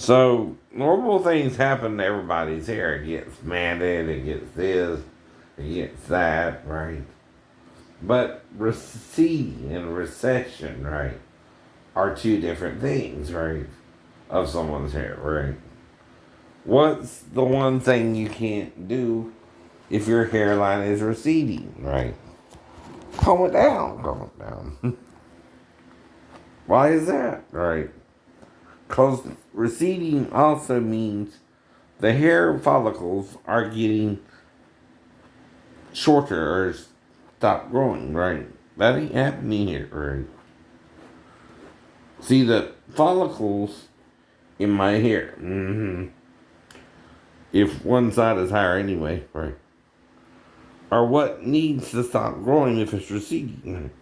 So normal things happen to everybody's hair. It gets matted, it gets this, it gets that, right? But receding and recession, right, are two different things, right? Of someone's hair, right? What's the one thing you can't do if your hairline is receding, right? Comb it down, comb it down. Why is that, right? Because receding also means the hair follicles are getting shorter or stop growing, right? That ain't happening here, right? See, the follicles in my hair, if one side is higher anyway, right, are what needs to stop growing if it's receding.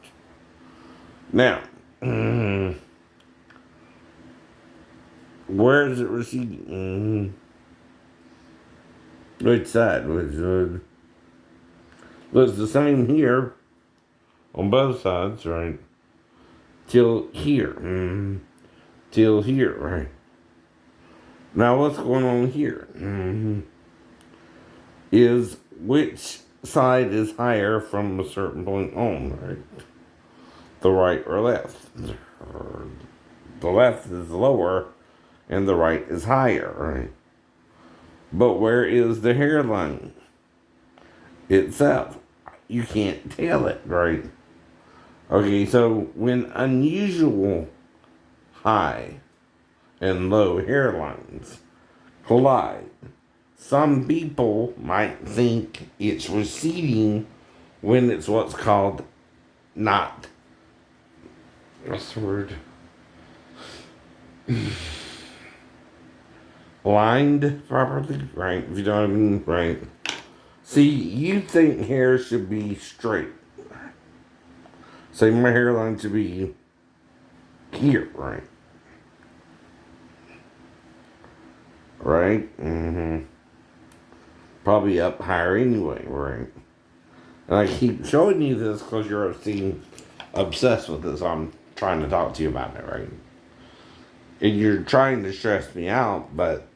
Now, where is it receding? Which side? Well, it's the same here on both sides, right? Till here. Till here, right? Now, what's going on here? Is which side is higher from a certain point on, right? The right or left? The left is lower and the right is higher, right? But where is the hairline itself? You can't tell it, right? Okay, so when unusual high and low hairlines collide, some people might think it's receding when it's what's called not, what's the word? Lined properly, right? If you know what I mean, right? See, you think hair should be straight. Say my hairline should be here, right? Right? Probably up higher anyway, right? And I keep showing you this because you're obsessed with this. I'm trying to talk to you about it, right? And you're trying to stress me out, but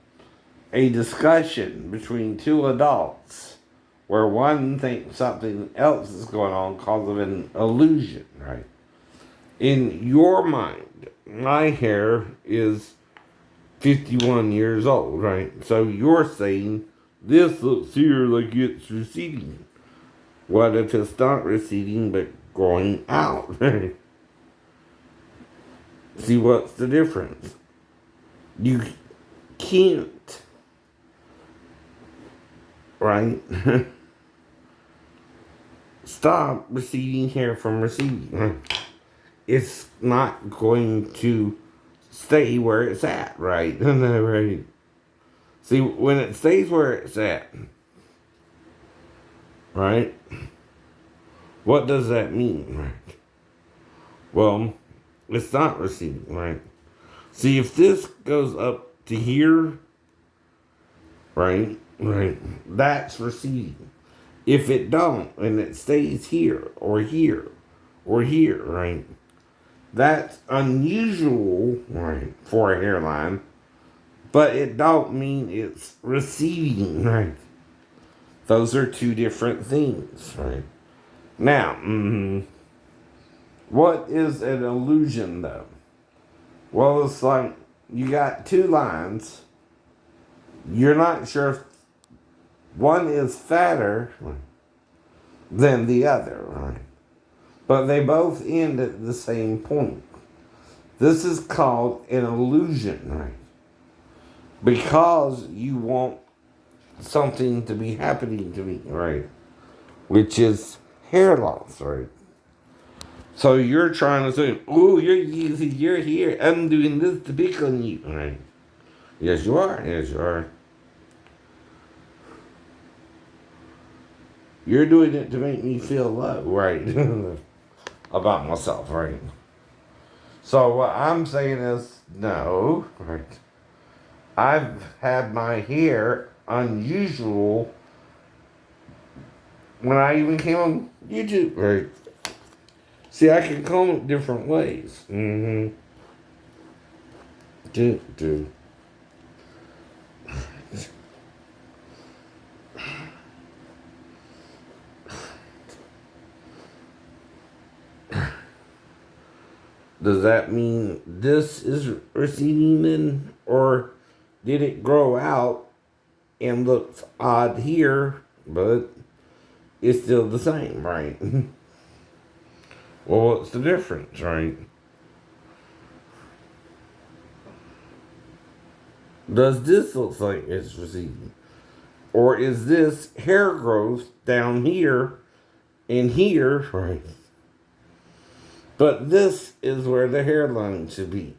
a discussion between two adults where one thinks something else is going on cause of an illusion, right? In your mind, my hair is 51 years old, right? So you're saying this looks here like it's receding. What if it's not receding but growing out? See what's the difference? You can't, right? Stop receding hair from receding. It's not going to stay where it's at, right? Right. See, when it stays where it's at, right? What does that mean, right? Well, it's not receding, right? See, if this goes up to here, right, that's receding. If it don't, and it stays here, or here, or here, right, that's unusual, right, for a hairline, but it don't mean it's receding, right? Those are two different things, right? Now, what is an illusion, though? Well, it's like you got two lines. You're not sure if one is fatter than the other, right? But they both end at the same point. This is called an illusion, right? Because you want something to be happening to me, right? Which is hair loss, right? So you're trying to say, oh, you're here. I'm doing this to pick on you, right? Yes, you are. Yes, you are. You're doing it to make me feel low, right? About myself, right? So what I'm saying is, no, right? I've had my hair unusual when I even came on YouTube, right? See, I can comb it different ways. Do. Does that mean this is receding then? Or did it grow out and looks odd here, but it's still the same, right? Well, what's the difference, right? Does this look like it's receding? Or is this hair growth down here and here, right? But this is where the hairline should be.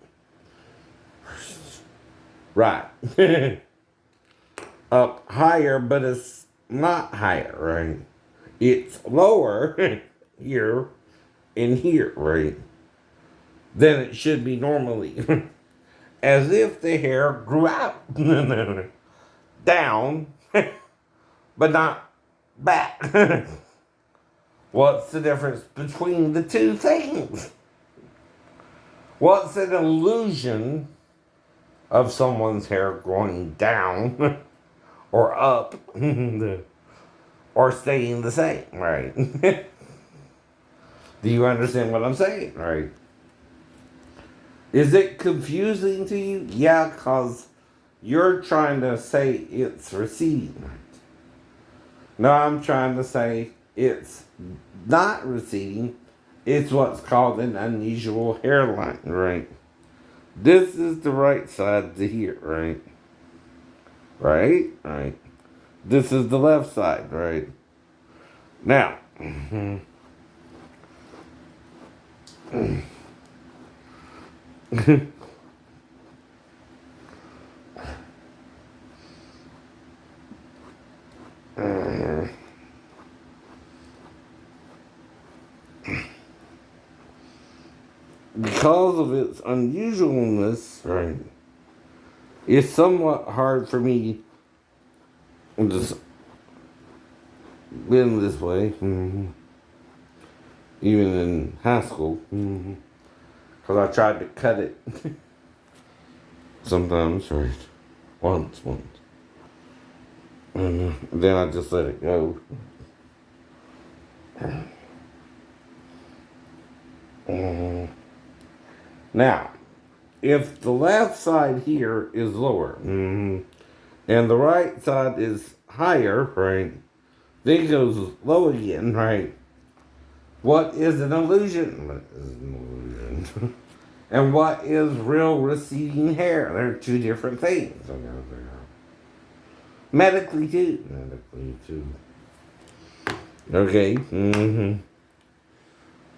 Right. Up higher, but it's not higher, right? It's lower here and here, right? Than it should be normally. As if the hair grew out. Down, but not back. What's the difference between the two things? What's an illusion of someone's hair growing down or up or staying the same, right? Do you understand what I'm saying, right? Is it confusing to you? Yeah, because you're trying to say it's receding. No, I'm trying to say it's not receding. It's what's called an unusual hairline, right? This is the right side to here, right? Right? Right. This is the left side, right? Now, because of its unusualness, right, it's somewhat hard for me to just been this way, even in high school, because I tried to cut it sometimes, right, once, then I just let it go. Now, if the left side here is lower, and the right side is higher, right, then it goes low again, right? What is an illusion? What is an illusion? And what is real receding hair? They're two different things. Medically too. Medically too. Okay.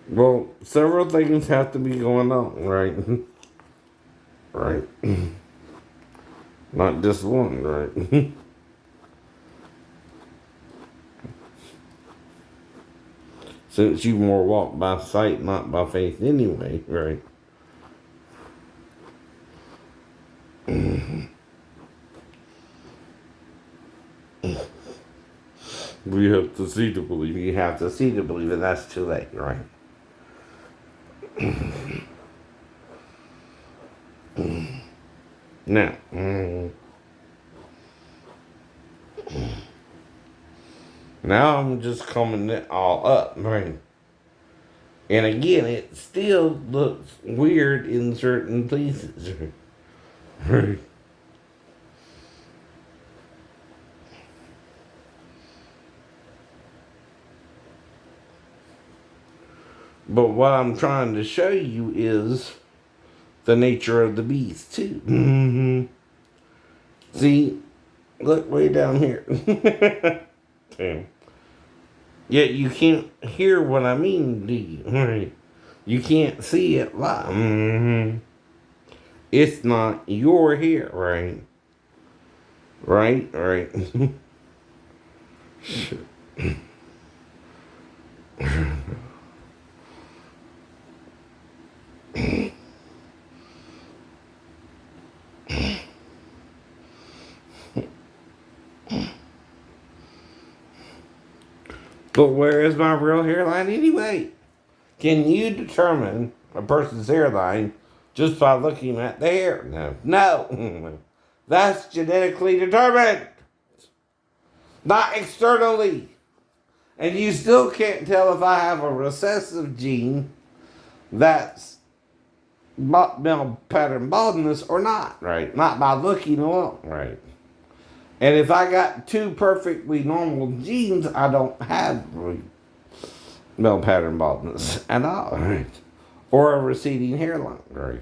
Well, several things have to be going on, right? Right. Not just one, right? Since you more walk by sight, not by faith anyway, right? We have to see to believe. You have to see to believe, and that's too late, right? Now, now I'm just coming it all up, right? And again, it still looks weird in certain places, right? But what I'm trying to show you is the nature of the beast, too. See, look way down here. Damn. Yet you can't hear what I mean, do you? Right? You can't see it live. It's not your hair, right? Right? Right. But where is my real hairline anyway? Can you determine a person's hairline just by looking at the hair? No. No. That's genetically determined. Not externally. And you still can't tell if I have a recessive gene that's male pattern baldness or not, right? Not by looking alone, right? And if I got two perfectly normal genes, I don't have male pattern baldness at all, right? Or a receding hairline, right?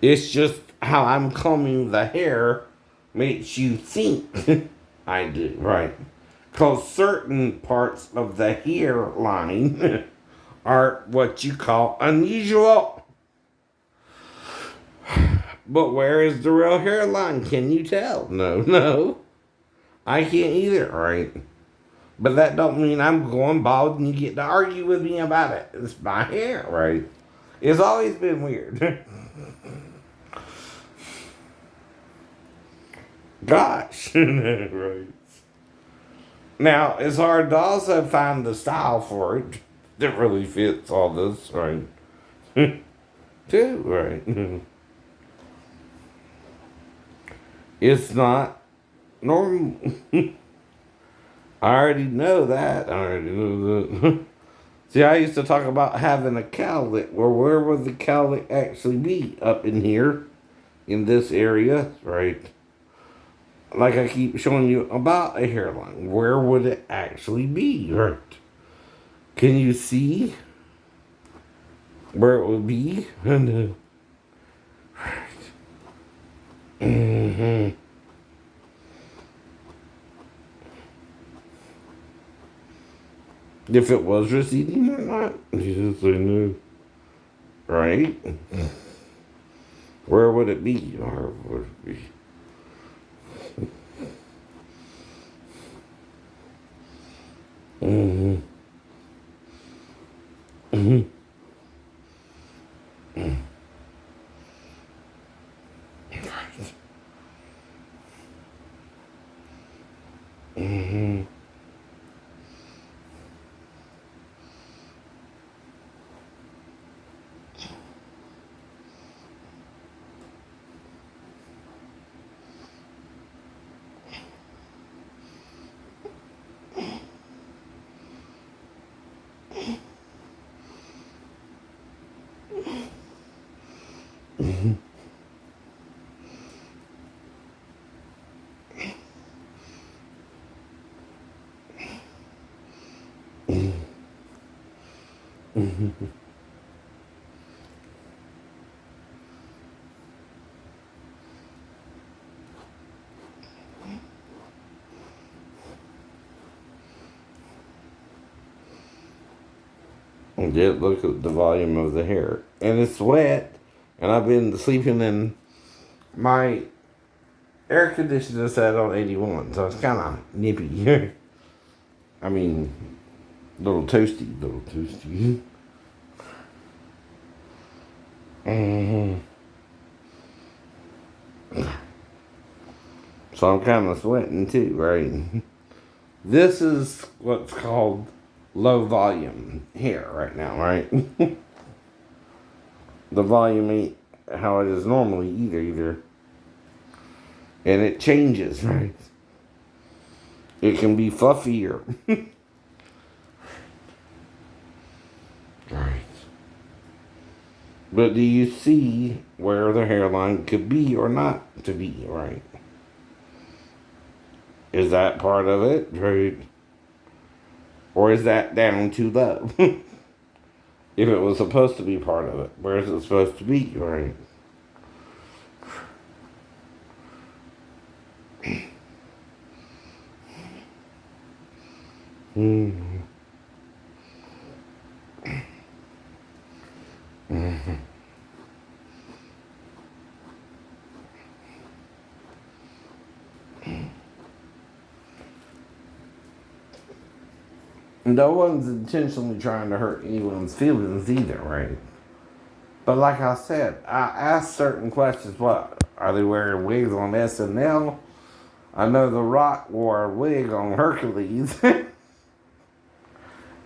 It's just how I'm combing the hair makes you think I do, right? Because certain parts of the hairline are what you call unusual. But where is the real hairline? Can you tell? No, no. I can't either, right? But that don't mean I'm going bald and you get to argue with me about it. It's my hair, right? It's always been weird. Gosh. Right. Now, it's hard to also find the style for it that really fits all this, right? Too, right? It's not normal. I already know that. I already know that. See, I used to talk about having a cowlick. Well, where would the cowlick actually be? Up in here, in this area, right? Like I keep showing you about a hairline. Where would it actually be, right? Can you see where it would be? And, mm-hmm. If it was receding or not, you just say no, right? Where would it be? Or would it be? Mm-hmm. Mm-hmm. Mm-hmm. Mm-hmm. Just look at the volume of the hair. And it's wet. And I've been sleeping in my air conditioner set on 81. So it's kind of nippy. I mean, little toasty, little toasty. Mm-hmm. So I'm kind of sweating too, right? This is what's called low volume hair right now, right? The volume ain't how it is normally either. And it changes, right? It can be fluffier. Right. But do you see where the hairline could be or not to be, right? Is that part of it, right? Or is that down too low? If it was supposed to be part of it, where is it supposed to be, right? Mm-hmm. Mm-hmm. No one's intentionally trying to hurt anyone's feelings either, right? But like I said, I asked certain questions. What are they wearing wigs on SNL? I know The Rock wore a wig on Hercules,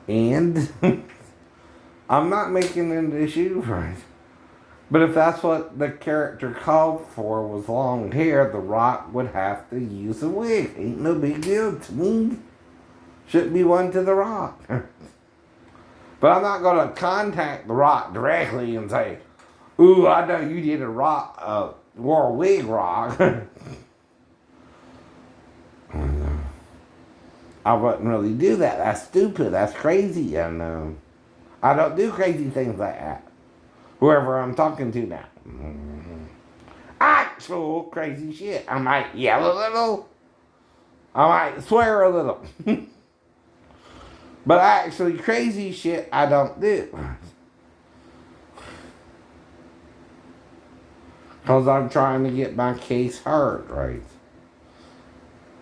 and I'm not making an issue, right? But if that's what the character called for was long hair, The Rock would have to use a wig. Ain't no big deal to me. Shouldn't be one to The Rock. But I'm not going to contact The Rock directly and say, Ooh, I know you did a rock, wore a wig rock. I wouldn't really do that. That's stupid. That's crazy. And I don't do crazy things like that. Whoever I'm talking to now. Actual crazy shit. I might yell a little. I might swear a little. But actually, crazy shit I don't do. Because I'm trying to get my case heard, right?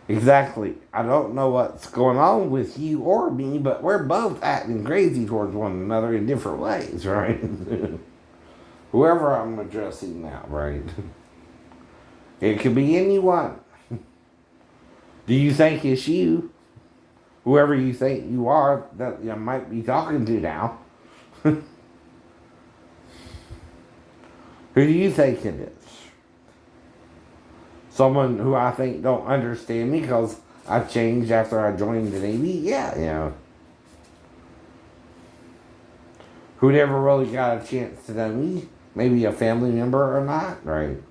Exactly. I don't know what's going on with you or me, but we're both acting crazy towards one another in different ways, right? Whoever I'm addressing now, right? It could be anyone. Do you think it's you? Whoever you think you are that you might be talking to now. Who do you think it is? Someone who I think don't understand me because I changed after I joined the Navy? Yeah, you know. Who never really got a chance to know me? Maybe a family member or not, right?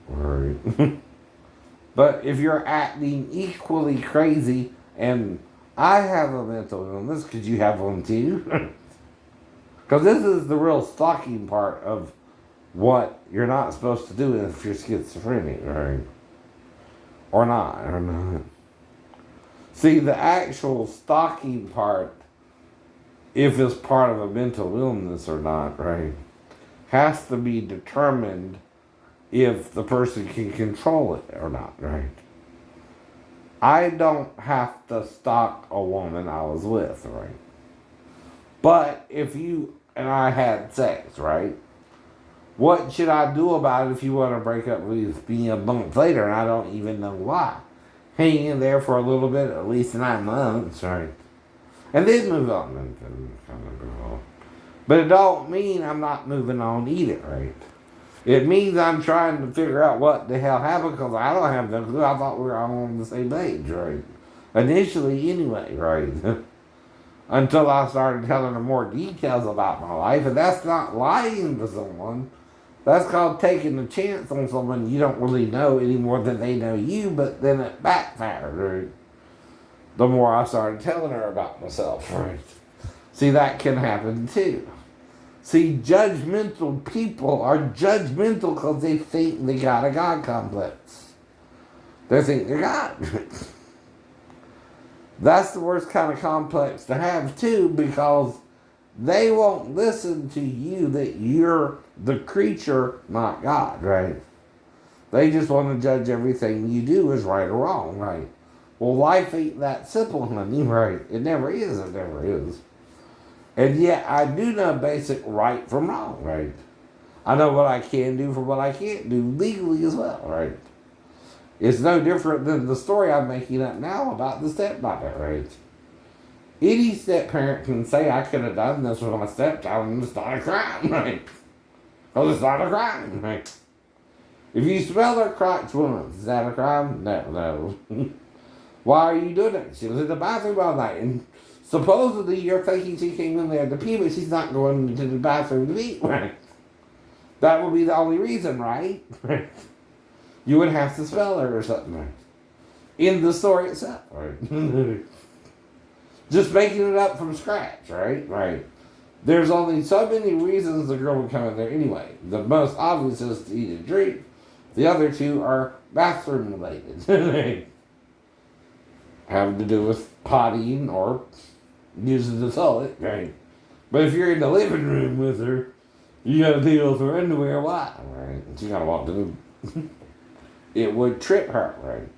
Right. But if you're acting equally crazy and I have a mental illness, could you have one too? Because this is the real stalking part of what you're not supposed to do if you're schizophrenic, right? Or not. See, the actual stalking part, if it's part of a mental illness or not, right, has to be determined if the person can control it or not, right? I don't have to stalk a woman I was with, right? But if you and I had sex, right? What should I do about it if you want to break up with me a month later and I don't even know why? Hang in there for a little bit, at least 9 months, right? And then move on. But it don't mean I'm not moving on either, right? It means I'm trying to figure out what the hell happened because I don't have no clue. I thought we were all on the same page, right? Initially, anyway, right? Until I started telling her more details about my life, and that's not lying to someone. That's called taking a chance on someone you don't really know any more than they know you, but then it backfired, right? The more I started telling her about myself, right? See, that can happen too. See, judgmental people are judgmental because they think they got a God complex. They think they're God. That's the worst kind of complex to have too, because they won't listen to you that you're the creature, not God, right? They just want to judge everything you do as right or wrong, right? Well, life ain't that simple, honey, right? It never is, it never is. And yet, I do know basic right from wrong, right? I know what I can do from what I can't do legally as well, right? It's no different than the story I'm making up now about the stepmother, right? Any step parent can say I could have done this with my stepchild and it's not a crime, right? Because it's not a crime, right? If you smell her crotch once, is that a crime? No. Why are you doing it? She was in the bathroom all night and supposedly you're thinking she came in there to pee, but she's not going to the bathroom to eat, right? That would be the only reason, right? You would have to smell her or something, right? In the story itself, right? Just making it up from scratch, right? Right. There's only so many reasons the girl would come in there anyway. The most obvious is to eat and drink. The other two are bathroom related. Having to do with pottying or using the toilet, right? But if you're in the living room with her, you gotta deal with her underwear. Why? Right? She gotta walk to the. It would trip her, right?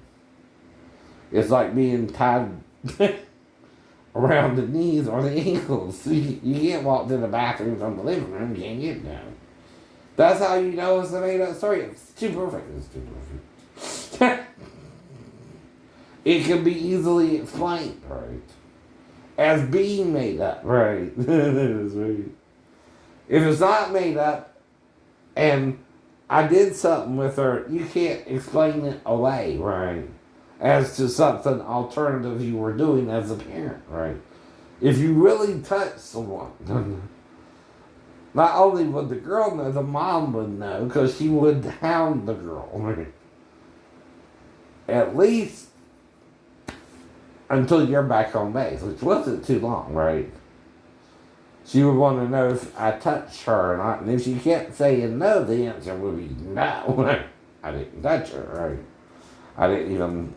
It's like being tied around the knees or the ankles. So you can't walk to the bathroom from the living room. You can't get down. That's how you know it's a made up story. It's too perfect. It's too perfect. It can be easily explained, right? As being made up, right? That is right. If it's not made up and I did something with her, you can't explain it away, right? As to something alternative you were doing as a parent, right? If you really touch someone, Not only would the girl know, the mom would know because she would hound the girl. At least until you're back on base, which wasn't too long, right? She would want to know if I touched her or not. And if she kept saying no, the answer would be no. I didn't touch her, right? I didn't even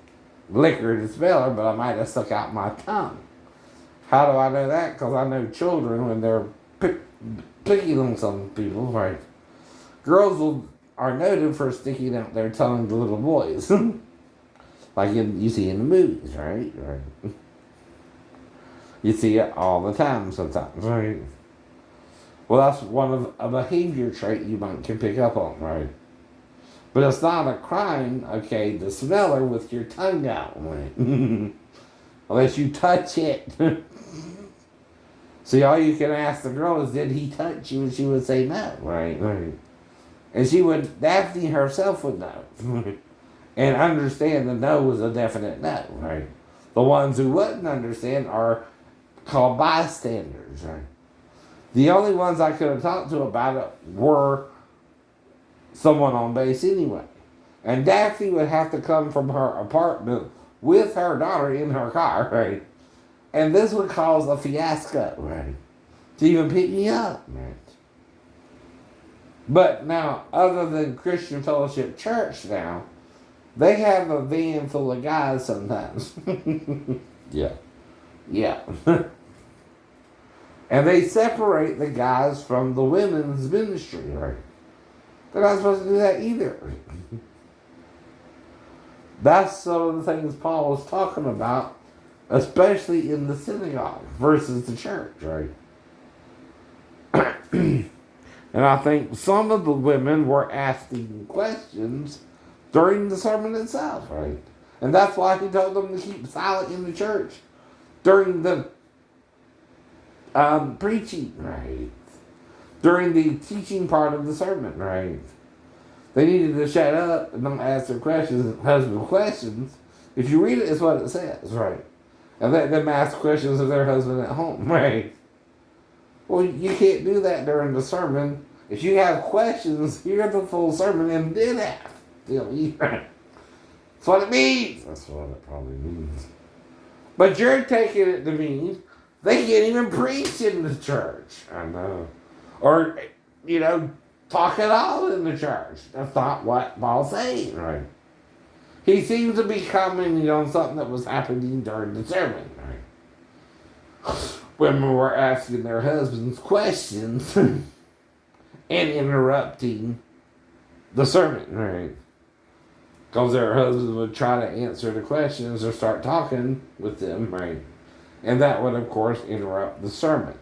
lick her to smell her, but I might have stuck out my tongue. How do I know that? Because I know children, when they're picky on some people, right? Girls are noted for sticking out their tongue to little boys. Like you see in the movies, right? Right. You see it all the time sometimes, right? Well, that's one of a behavior trait you can pick up on, right? But it's not a crime, okay, to smell her with your tongue out, right? Unless you touch it. See, all you can ask the girl is, did he touch you? And she would say no, right? Right. And Daphne herself would know. And understand the no was a definite no, right? The ones who wouldn't understand are called bystanders, right? The only ones I could have talked to about it were someone on base anyway. And Daphne would have to come from her apartment with her daughter in her car, right? And this would cause a fiasco, right? To even pick me up, right? But now, other than Christian Fellowship Church now, they have a van full of guys sometimes. Yeah. Yeah. And they separate the guys from the women's ministry, right? They're not supposed to do that either. That's some of the things Paul was talking about, especially in the synagogue versus the church, right? And I think some of the women were asking questions during the sermon itself, right? And that's why he told them to keep silent in the church during the preaching, right? During the teaching part of the sermon, right? They needed to shut up and don't ask their husband questions. If you read it, it's what it says, right? And let them ask questions of their husband at home, right? Well, you can't do that during the sermon. If you have questions, hear the full sermon and then ask. That's what it means. That's what it probably means. But you're taking it to mean they can't even preach in the church. I know. Or, talk at all in the church. That's not what Paul's saying, right? He seems to be commenting on something that was happening during the sermon, right? Women were asking their husbands questions and interrupting the sermon, right? Because their husbands would try to answer the questions or start talking with them, right? And that would, of course, interrupt the sermon.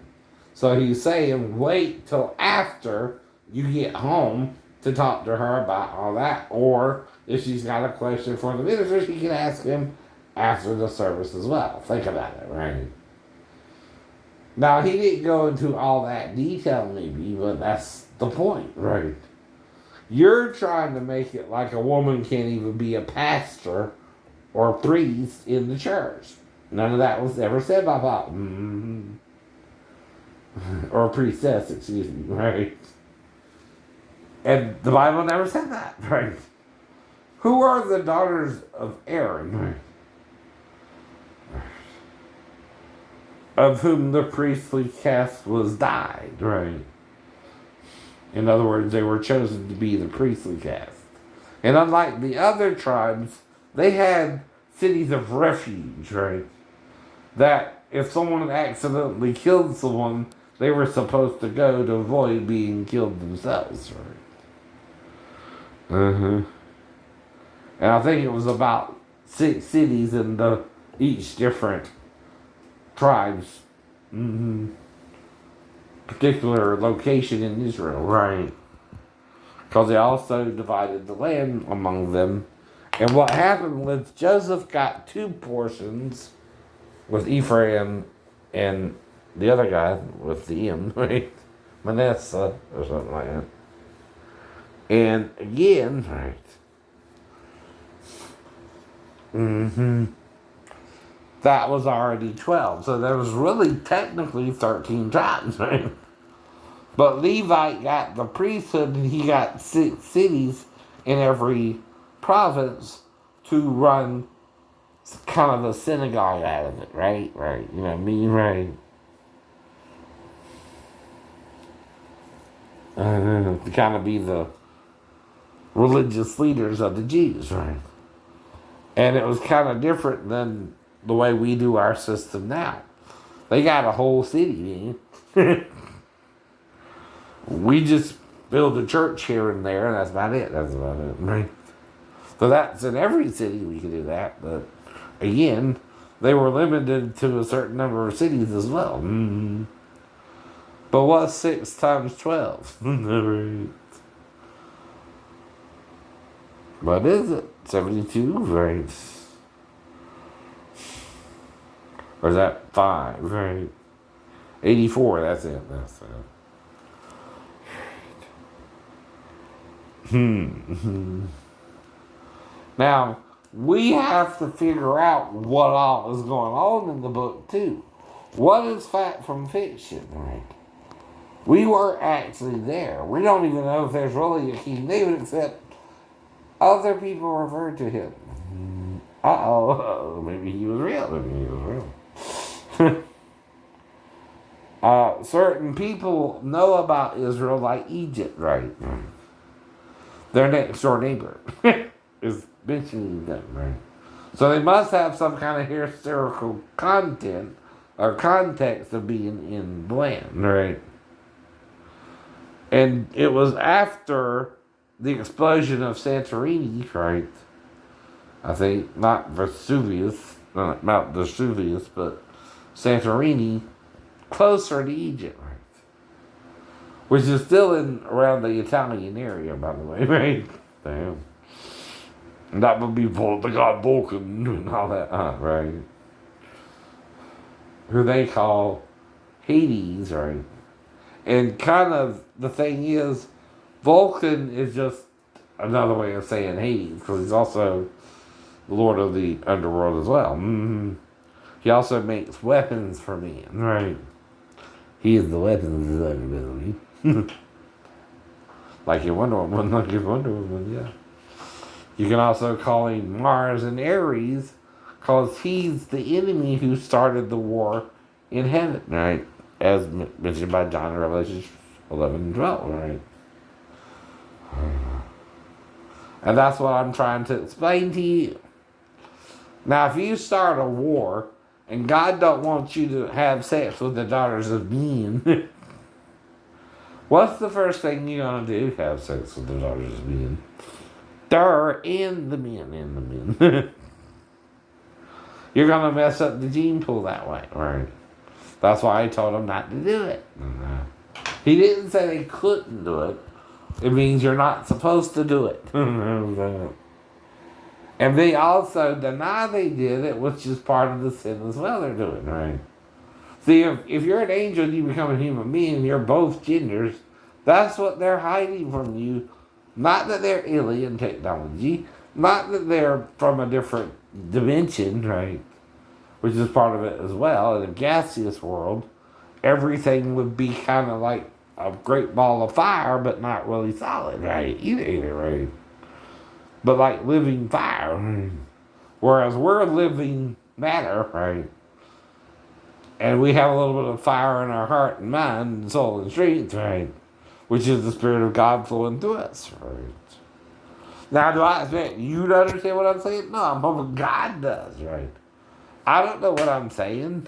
So he's saying, wait till after you get home to talk to her about all that. Or if she's got a question for the minister, she can ask him after the service as well. Think about it, right? Now, he didn't go into all that detail maybe, but that's the point, right? You're trying to make it like a woman can't even be a pastor or a priest in the church. None of that was ever said by Paul. Or a priestess, excuse me, right? And the Bible never said that, right? Who are the daughters of Aaron, right? Of whom the priestly caste was dyed, right? In other words, they were chosen to be the priestly caste. And unlike the other tribes, they had cities of refuge, right? That if someone accidentally killed someone, they were supposed to go to avoid being killed themselves, right? And I think it was about 6 cities in each different tribes. Particular location in Israel, right? Because they also divided the land among them. And what happened was Joseph got 2 portions with Ephraim and the other guy with the M, right? Manasseh or something like that. And again, right? That was already 12. So there was really technically 13 tribes, right? But Levite got the priesthood, and he got cities in every province to run kind of a synagogue out of it, right? Right. You know what I mean? Right. To kind of be the religious leaders of the Jews, right? And it was kind of different than the way we do our system now. They got a whole city, man. We just build a church here and there, and that's about it. That's about it, right? So that's in every city we can do that, but again, they were limited to a certain number of cities as well. Mm-hmm. But what's 6 times 12? Right. What is it? 72, right? Or is that 5, right? 84, that's it. That's it. Now, we have to figure out what all is going on in the book, too. What is fact from fiction, right? We were actually there. We don't even know if there's really a King David, except other people refer to him. Maybe he was real. Maybe he was real. Certain people know about Israel like Egypt, right? Their next door neighbor is mentioning them, right? So they must have some kind of historical content or context of being in the land, right? And it was after the explosion of Santorini, right? I think not Vesuvius, not Mount Vesuvius, but Santorini, closer to Egypt, right? Which is still in around the Italian area, by the way, right? Damn. And that would be the god Vulcan and all that, right? Who they call Hades, right? And kind of the thing is, Vulcan is just another way of saying Hades, because he's also the lord of the underworld as well. Mm-hmm. He also makes weapons for men, right? He is the weapons designer, like your Wonder Woman, yeah. You can also call him Mars and Ares, because he's the enemy who started the war in heaven, right? As mentioned by John in Revelation 11 and 12, right? And that's what I'm trying to explain to you. Now, if you start a war and God don't want you to have sex with the daughters of men, what's the first thing you're going to do? Have sex with the daughters of men. They're in the men. You're going to mess up the gene pool that way, right? That's why I told him not to do it. He didn't say they couldn't do it. It means you're not supposed to do it. And they also deny they did it, which is part of the sin as well they're doing, right? See, if you're an angel and you become a human being, you're both genders, that's what they're hiding from you. Not that they're alien technology, not that they're from a different dimension, right? Which is part of it as well. In a gaseous world, everything would be kind of like a great ball of fire, but not really solid, right? Either, right? But like living fire. Right? Whereas we're living matter, right? And we have a little bit of fire in our heart and mind and soul and strength, right? Which is the Spirit of God flowing through us, right? Now, do I expect you to understand what I'm saying? No, I'm hoping God does, right? I don't know what I'm saying.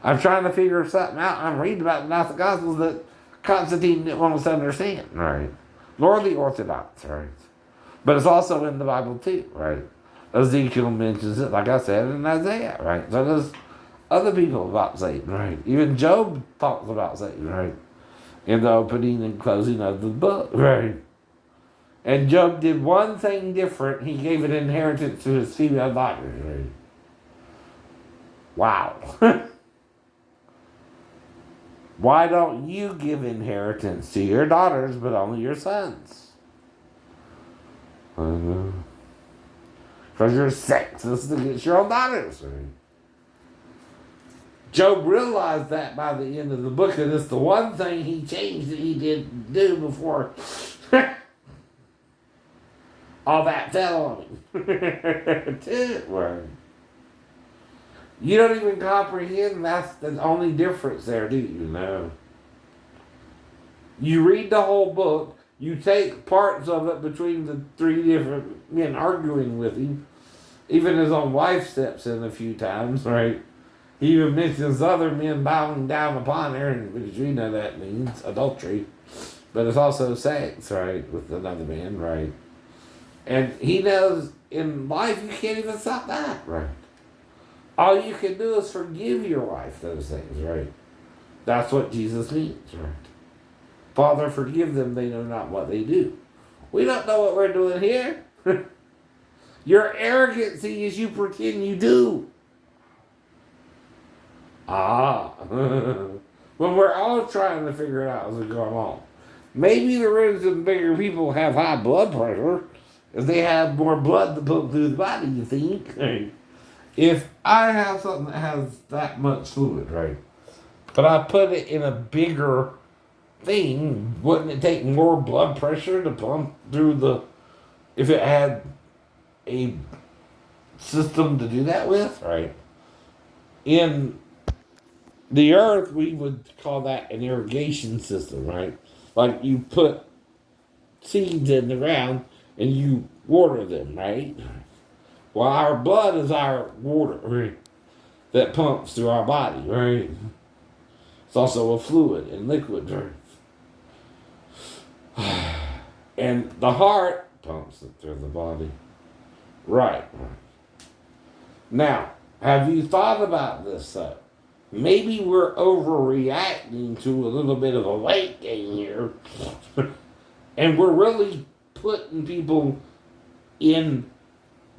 I'm trying to figure something out. I'm reading about the Gnostic Gospels that Constantine didn't want us to understand, right? Nor the Orthodox, right? But it's also in the Bible too, right? Ezekiel mentions it, like I said, in Isaiah, right? So does other people about Satan, right? Even Job talks about Satan, right? In the opening and closing of the book, right? And Job did one thing different. He gave an inheritance to his female daughters, right? Wow. Why don't you give inheritance to your daughters, but only your sons? Because you're sexist against your own daughters. Right? Job realized that by the end of the book, and it's the one thing he changed that he didn't do before all that fell on him. Right. You don't even comprehend that's the only difference there, do you? No. You read the whole book, you take parts of it between the three different men arguing with him. Even his own wife steps in a few times, right? He even mentions other men bowing down upon her, which you know that means adultery. But it's also sex, right, with another man, right? And he knows in life you can't even stop that, right? All you can do is forgive your wife those things, right? That's what Jesus means, right? Father, forgive them, they know not what they do. We don't know what we're doing here. Your arrogancy is you pretend you do. When we're all trying to figure it out as we go along. Maybe the reason bigger people have high blood pressure is they have more blood to pump through the body, you think? Right? If I have something that has that much fluid, right, but I put it in a bigger thing, wouldn't it take more blood pressure to pump through the, if it had a system to do that with, right? In the earth, we would call that an irrigation system, right? Like you put seeds in the ground and you water them, right? Well, our blood is our water, right? That pumps through our body, right? It's also a fluid and liquid, right? And the heart pumps it through the body. Right. Now, have you thought about this though? Maybe we're overreacting to a little bit of a weight gain here. And we're really putting people in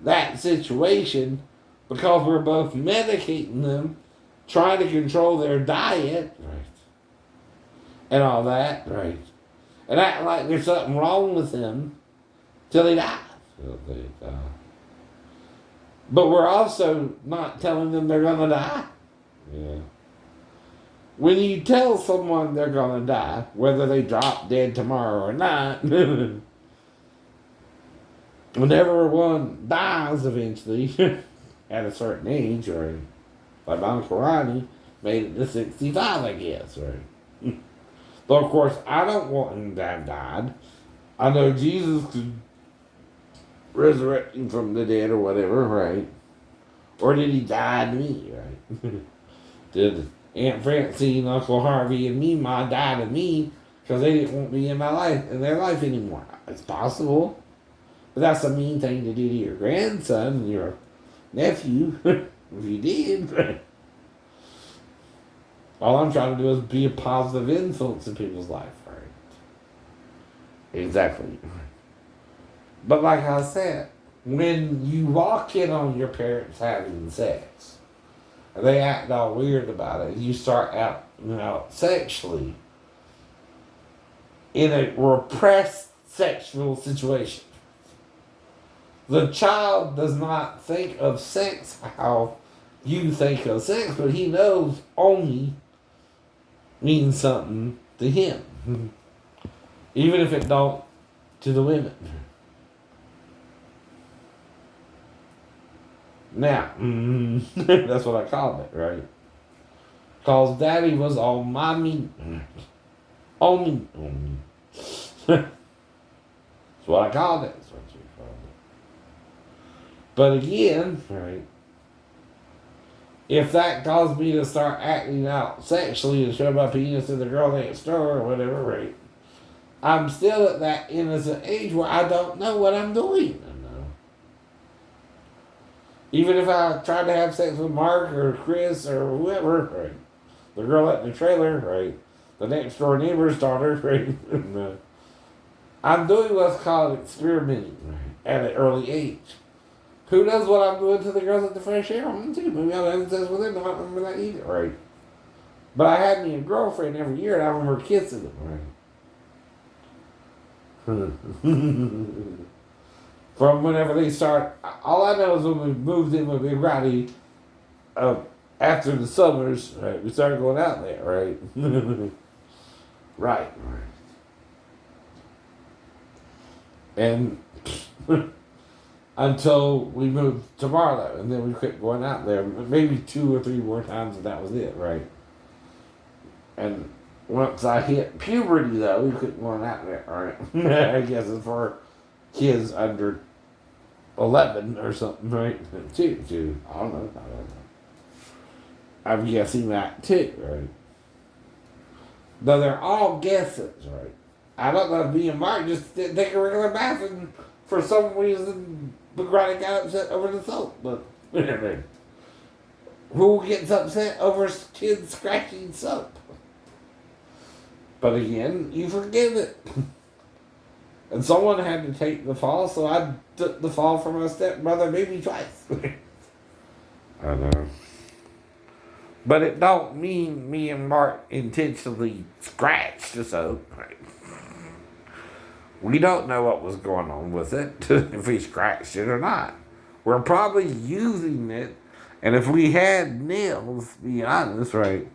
that situation because we're both medicating them, trying to control their diet, right, and all that, right, and acting like there's something wrong with them till they die. But we're also not telling them they're gonna die. Yeah. When you tell someone they're gonna die, whether they drop dead tomorrow or not, whenever one dies eventually, at a certain age, or like Uncle Ronnie made it to 65, I guess, right? Though, of course, I don't want him to have died. I know Jesus could resurrect him from the dead or whatever, right? Or did he die to me, right? Did Aunt Francine, Uncle Harvey, and Mima die to me because they didn't want me in my life, in their life anymore? It's possible. But that's a mean thing to do to your grandson and your nephew, if you did. All I'm trying to do is be a positive influence in people's life, right? Exactly. But like I said, when you walk in on your parents having sex, and they act all weird about it, you start acting out sexually in a repressed sexual situation. The child does not think of sex how you think of sex, but he knows only means something to him, even if it don't to the women. Now, that's what I called it, right? Cause daddy was on my meat. On me. That's what I called it. That's what you called it. But again, right, if that caused me to start acting out sexually and show my penis to the girl next door or whatever, right, I'm still at that innocent age where I don't know what I'm doing. Even if I tried to have sex with Mark or Chris or whoever, right, the girl at the trailer, right, the next door neighbor's daughter, right, I'm doing what's called experimenting, right, at an early age. Who knows what I'm doing to the girls at the fresh air? I'm too. Maybe I'll have sex with them. I don't remember that either, right? But I had me a girlfriend every year, and I remember kissing them, right? From whenever they start, all I know is when we moved in with Big Roddy, after the summers, right, we started going out there, right? Right. And until we moved to Marlow, and then we quit going out there. Maybe 2 or 3 more times, and that was it, right? And once I hit puberty, though, we quit going out there, right? I guess it's for kids under 11 or something, right? Two. I don't know. I'm guessing that too, right? Though they're all guesses, right? I don't know if me and Mark just didn't take a regular bath and for some reason McGrady got upset over the soap. But who gets upset over kids scratching soap? But again, you forgive it. And someone had to take the fall, so I took the fall for my stepbrother maybe twice. I know. But it don't mean me and Mark intentionally scratched the soap. Right? We don't know what was going on with it, if we scratched it or not. We're probably using it, and if we had nails, be honest, right,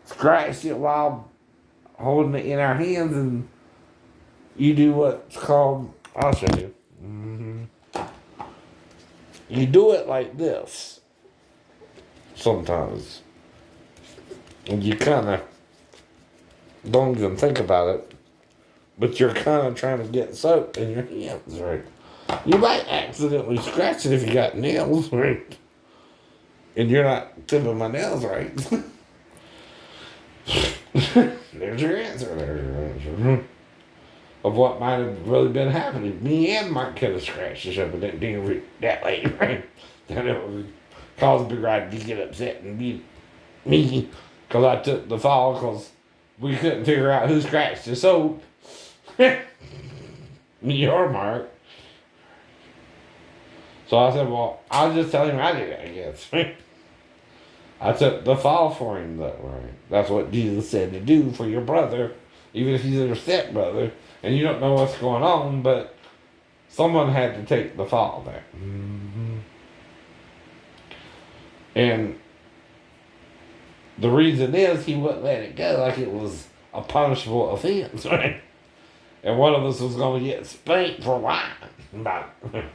scratched it while holding it in our hands, and you do what's called, I'll show you. You do it like this, sometimes. And you kind of don't even think about it, but you're kind of trying to get soap in your hands, right? You might accidentally scratch it if you got nails, right? And you're not tipping my nails right. There's your answer there. Of what might have really been happening. Me and Mark could have scratched this up, but it didn't that late, right? Then it would cause Big Rod to get upset and beat me because I took the fall because we couldn't figure out who scratched the soap. Me or Mark. So I said, well, I'll just tell him I did it, I guess. I took the fall for him, though, right? That's what Jesus said to do for your brother, even if he's your stepbrother, and you don't know what's going on, but someone had to take the fall there. Mm-hmm. And the reason is he wouldn't let it go like it was a punishable offense, right? And one of us was going to get spanked for lying about it.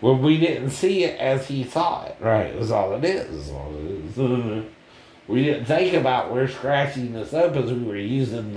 When we didn't see it as he saw it, right? That's all it is. That's all it is. We didn't think about we're scratching this up as we were using